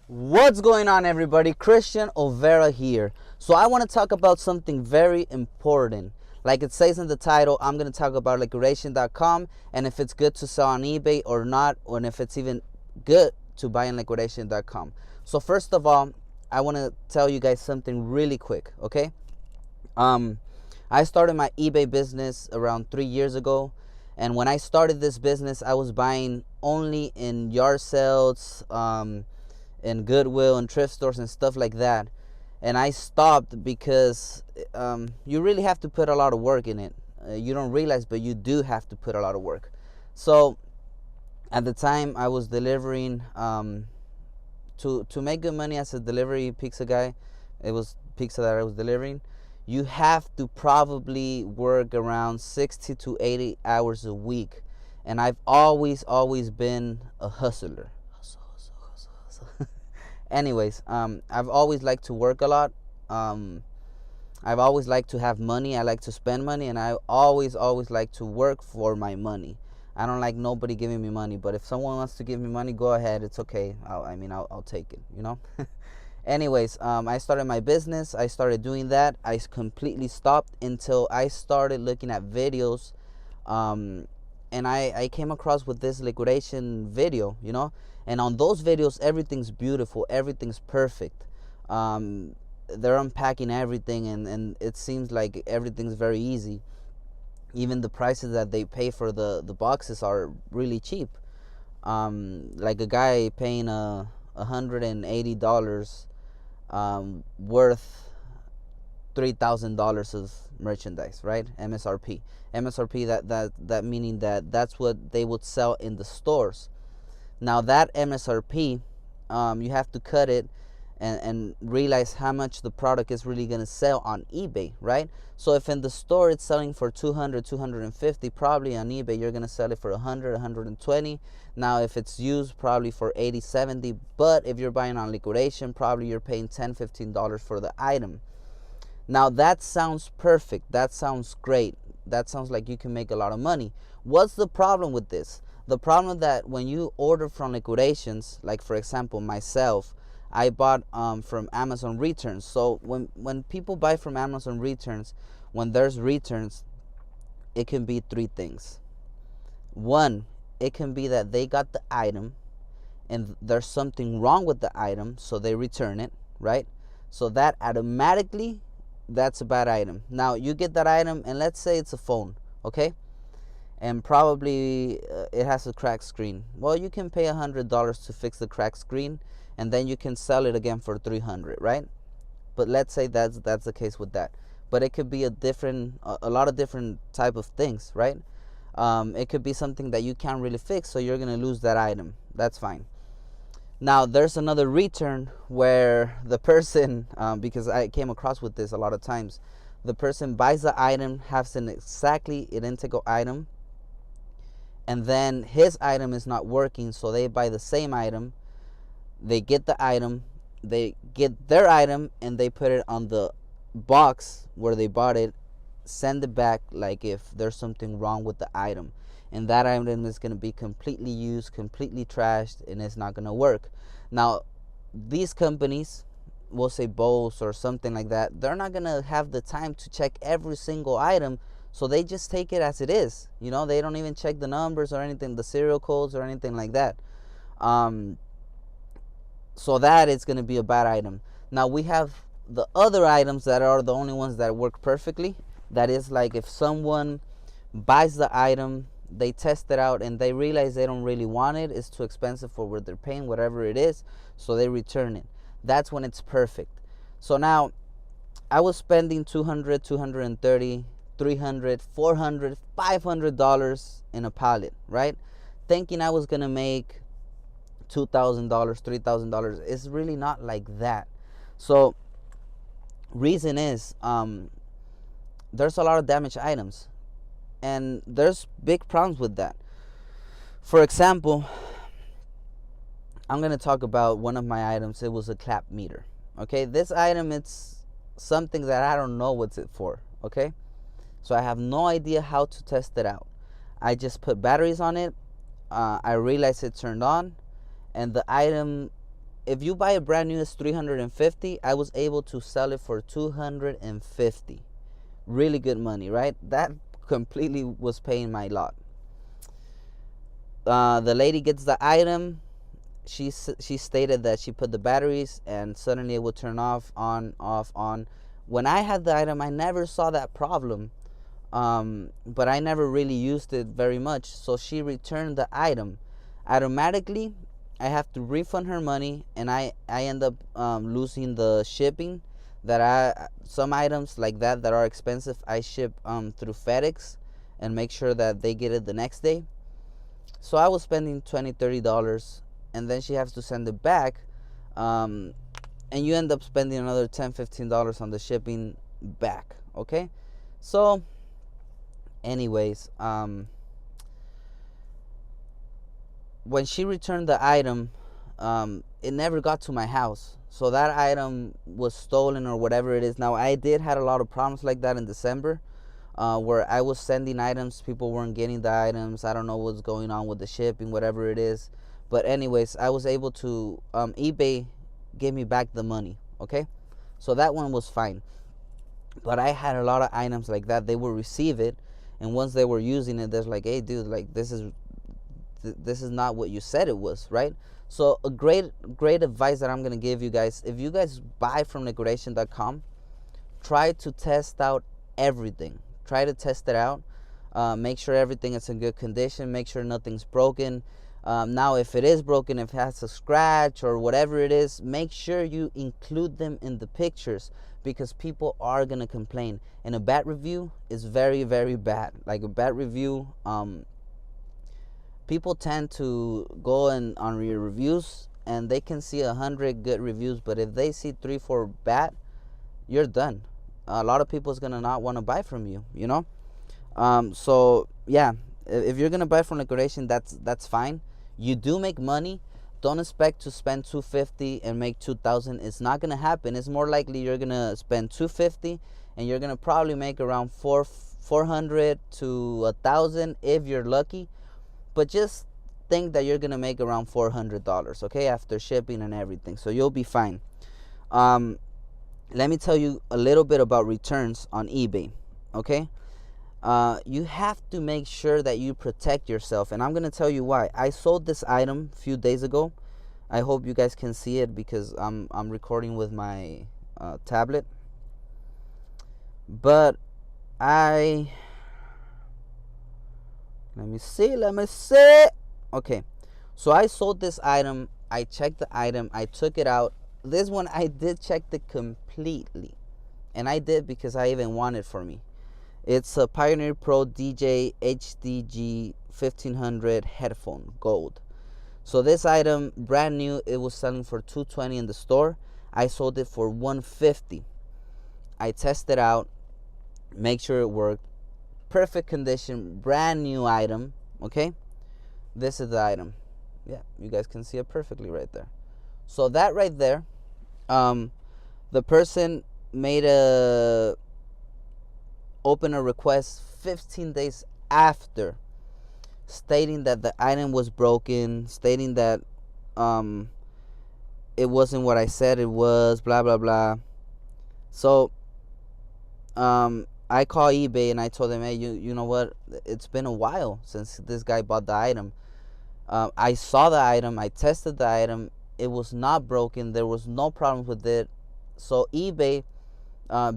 What's going on, everybody? Christian Overa here. So I want to talk about something very important. Like it says in the title, I'm going to talk about liquidation.com and if it's good to sell on eBay or not, and if it's even good to buy on liquidation.com. So first of all, I want to tell you guys something really quick, okay? I started my eBay business around 3 years ago. And when I started this business, I was buying only in yard sales, in Goodwill and thrift stores and stuff like that. And I stopped because you really have to put a lot of work in it. You don't realize, but you do have to put a lot of work. So at the time I was delivering, to make good money as a delivery pizza guy, it was pizza that I was delivering. You have to probably work around 60 to 80 hours a week. And I've always been a hustler. Hustle. Anyways, I've always liked to work a lot. I've always liked to have money. I like to spend money, and I always like to work for my money. I don't like nobody giving me money, but if someone wants to give me money, go ahead. It's okay. I'll take it, you know. Anyways, I started my business. I started doing that. I completely stopped until I started looking at videos, and I came across with this liquidation video, you know. And on those videos, everything's beautiful, everything's perfect. They're unpacking everything, and it seems like everything's very easy. Even the prices that they pay for the boxes are really cheap. Like a guy paying $180 worth $3,000 of merchandise, right? MSRP. That meaning that's what they would sell in the stores. Now that MSRP, you have to cut it and realize how much the product is really going to sell on eBay, right? So if in the store it's selling for 200, 250, probably on eBay you're going to sell it for 100, 120. Now if it's used, probably for 80, 70. But if you're buying on liquidation, probably you're paying $10, $15 for the item. Now that sounds perfect. That sounds great. That sounds like you can make a lot of money. What's the problem with this? The problem that when you order from liquidations, like for example myself, I bought from Amazon returns. So when people buy from Amazon returns, when there's returns, it can be three things. One, it can be that they got the item and there's something wrong with the item, so they return it, right? So that automatically, that's a bad item. Now you get that item and let's say it's a phone, okay? And probably it has a cracked screen. Well, you can pay $100 to fix the cracked screen, and then you can sell it again for $300, right? But let's say that's the case with that. But it could be a lot of different type of things, right? It could be something that you can't really fix, so you're gonna lose that item. That's fine. Now there's another return where the person, because I came across with this a lot of times, the person buys the item, has an exactly identical item, and then his item is not working, so they buy the same item. They get the item, they get their item, and they put it on the box where they bought it, send it back like if there's something wrong with the item. And that item is going to be completely used, completely trashed, and it's not going to work. Now, these companies, we'll say Bose or something like that, they're not going to have the time to check every single item, so they just take it as it is. You know, they don't even check the numbers or anything, the serial codes or anything like that. So that is going to be a bad item. Now we have the other items that are the only ones that work perfectly. That is like if someone buys the item, they test it out, and they realize they don't really want it, it's too expensive for what they're paying, whatever it is, so they return it. That's when it's perfect. So now I was spending $200, $230, $300, $400, $500 in a pallet, right? Thinking I was going to make $2,000, $3,000. It's really not like that. So reason is, there's a lot of damaged items, and there's big problems with that. For example, I'm going to talk about one of my items. It was a clap meter. Okay, this item, it's something that I don't know what's it for. Okay, so I have no idea how to test it out. I just put batteries on it, I realized it turned on, and the item, if you buy a brand new, it's 350. I was able to sell it for 250. Really good money, right? That completely was paying my lot. The lady gets the item. She stated that she put the batteries and suddenly it would turn off, on, off, on. When I had the item, I never saw that problem, but I never really used it very much. So she returned the item. Automatically, I have to refund her money, and I end up losing the shipping. Some items like that are expensive, I ship through FedEx and make sure that they get it the next day. So I was spending $20-$30, and then she has to send it back, and you end up spending another $10-$15 on the shipping back. Okay, so anyways, when she returned the item, it never got to my house, so that item was stolen or whatever it is. Now, I did had a lot of problems like that in December, where I was sending items, people weren't getting the items. I don't know what's going on with the shipping, whatever it is. But anyways, I was able to, eBay gave me back the money. Okay, so that one was fine. But I had a lot of items like that. They will receive it, and once they were using it, they're like, hey dude, like this is not what you said it was, right? So a great advice that I'm gonna give you guys: if you guys buy from liquidation.com, try to test out everything. Try to test it out. Make sure everything is in good condition. Make sure nothing's broken. Now, if it is broken, if it has a scratch or whatever it is, make sure you include them in the pictures, because people are gonna complain. And a bad review is very, very bad. Like a bad review, people tend to go on your reviews and they can see 100 good reviews, but if they see 3-4 bad, you're done. A lot of people is gonna not want to buy from you, you know. So yeah, if you're gonna buy from liquidation, that's fine. You do make money. Don't expect to spend $250 and make $2,000. It's not gonna happen. It's more likely you're gonna spend $250 and you're gonna probably make around $400 to $1,000 if you're lucky. But just think that you're gonna make around $400, okay, after shipping and everything. So you'll be fine. Let me tell you a little bit about returns on eBay, okay? You have to make sure that you protect yourself, and I'm gonna tell you why. I sold this item a few days ago. I hope you guys can see it because I'm recording with my tablet. But let me see. Okay, so I sold this item. I checked the item. I took it out. This one I did check it completely, and I did because I even want it for me. It's a Pioneer Pro DJ HDG 1500 headphone, gold. So this item, brand new, it was selling for $220 in the store. I sold it for $150. I tested out, make sure it worked. Perfect condition, brand new item. Okay, this is the item. Yeah, you guys can see it perfectly right there. So that right there, the person made open a request 15 days after, stating that the item was broken, stating that it wasn't what I said it was, blah blah blah. So I call eBay and I told them, hey, you know what, it's been a while since this guy bought the item. I saw the item, I tested the item, it was not broken, there was no problem with it. So eBay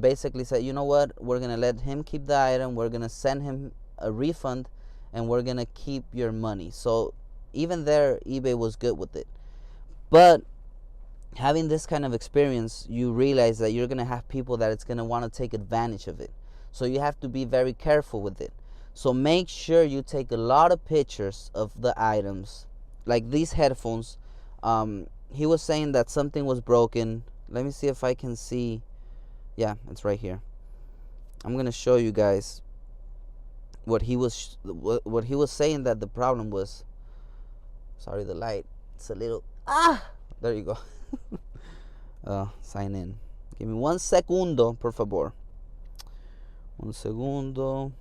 basically said, you know what, we're gonna let him keep the item, we're gonna send him a refund, and we're gonna keep your money. So even there, eBay was good with it. But having this kind of experience, you realize that you're gonna have people that it's gonna want to take advantage of it. So you have to be very careful with it. So make sure you take a lot of pictures of the items, like these headphones. He was saying that something was broken. Let me see if I can see. Yeah, it's right here. I'm gonna show you guys what he was saying that the problem was. Sorry, the light, it's a little, there you go. Sign in. Give me 1 segundo, por favor. 1 segundo.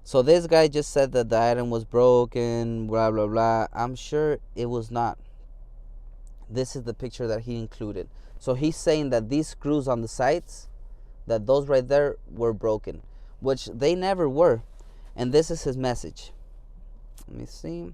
So this guy just said that the item was broken, blah blah blah. I'm sure it was not. This is the picture that he included. So he's saying that these screws on the sides, that those right there were broken, which they never were. And this is his message. Let me see.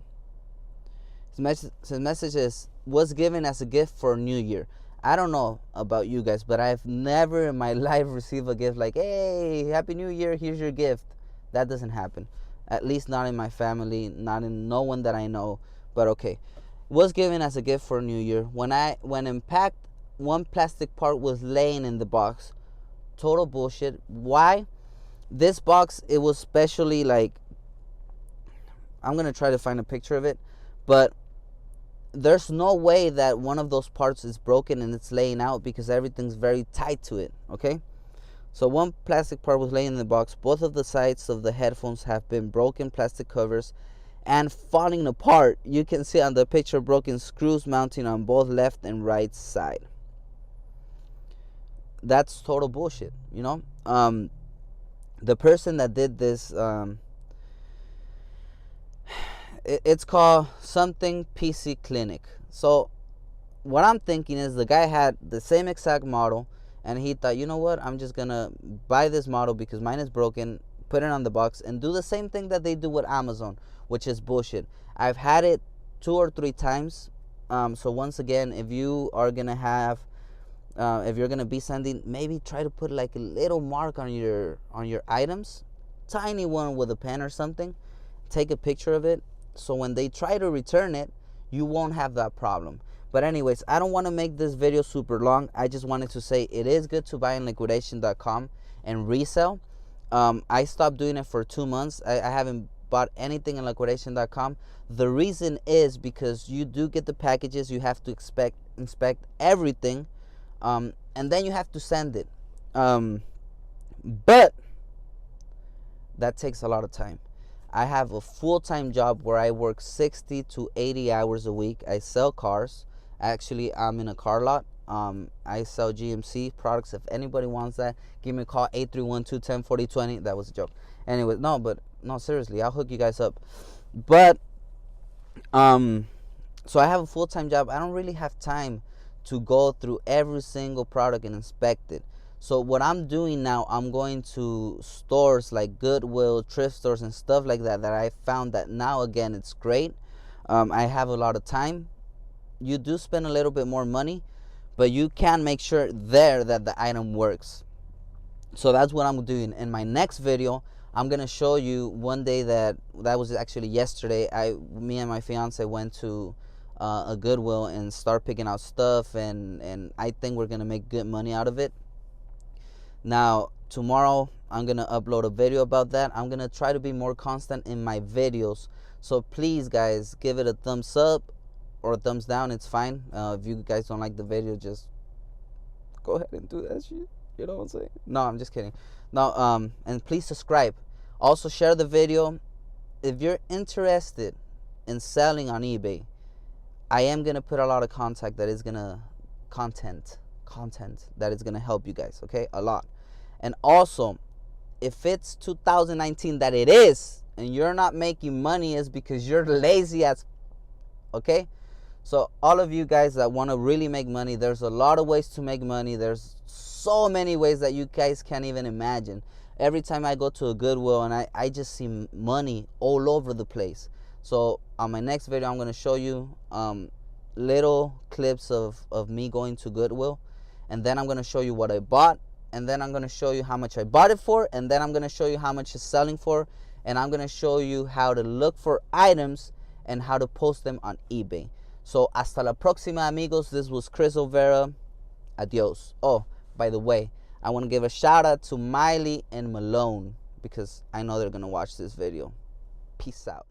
His message is, was given as a gift for New Year. I don't know about you guys, but I've never in my life received a gift like, hey, Happy New Year, here's your gift. That doesn't happen. At least not in my family, not in no one that I know. But okay. Was given as a gift for New Year. When unpacked, one plastic part was laying in the box. Total bullshit. Why? This box, it was specially like, I'm gonna try to find a picture of it, but there's no way that one of those parts is broken and it's laying out, because everything's very tight to it. Okay, so one plastic part was laying in the box. Both of the sides of the headphones have been broken plastic covers and falling apart. You can see on the picture broken screws mounting on both left and right side. That's total bullshit, you know. The person that did this, it's called something PC Clinic. So what I'm thinking is the guy had the same exact model, and he thought, you know what, I'm just gonna buy this model because mine is broken, put it on the box, and do the same thing that they do with Amazon, which is bullshit. I've had it 2 or 3 times. So once again, if you are gonna have, if you're gonna be sending, maybe try to put like a little mark on your items, tiny one with a pen or something. Take a picture of it, so when they try to return it, you won't have that problem. But anyways, I don't want to make this video super long. I just wanted to say it is good to buy on liquidation.com and resell. I stopped doing it for 2 months. I haven't bought anything on liquidation.com. The reason is because you do get the packages, you have to inspect everything, and then you have to send it. But that takes a lot of time. I have a full-time job where I work 60 to 80 hours a week. I sell cars. Actually, I'm in a car lot. I sell GMC products. If anybody wants that, give me a call, 831-210-4020. That was a joke. Anyway, no, seriously, I'll hook you guys up. But so I have a full-time job. I don't really have time to go through every single product and inspect it. So what I'm doing now, I'm going to stores like Goodwill, thrift stores, and stuff like that I found that now, again, it's great. I have a lot of time. You do spend a little bit more money, but you can make sure there that the item works. So that's what I'm doing. In my next video, I'm gonna show you one day that was actually yesterday. Me and my fiance went to a Goodwill and start picking out stuff, and I think we're gonna make good money out of it. Now tomorrow I'm gonna upload a video about that. I'm gonna try to be more constant in my videos, so please guys, give it a thumbs up or a thumbs down. It's fine. If you guys don't like the video, just go ahead and do that shit. You know what I'm saying? No, I'm just kidding. No, and please subscribe. Also share the video. If you're interested in selling on eBay, I am gonna put a lot of content that is gonna help you guys, okay? A lot. And also, if it's 2019 that it is, and you're not making money, is because you're lazy as, okay? So all of you guys that want to really make money, there's a lot of ways to make money. There's so many ways that you guys can't even imagine. Every time I go to a Goodwill, and I just see money all over the place. So on my next video, I'm going to show you little clips of me going to Goodwill, and then I'm going to show you what I bought, and then I'm going to show you how much I bought it for, and then I'm going to show you how much it's selling for, and I'm going to show you how to look for items and how to post them on eBay. So hasta la próxima, amigos. This was Chris Olvera. Adios. Oh, by the way, I want to give a shout out to Miley and Malone, because I know they're going to watch this video. Peace out.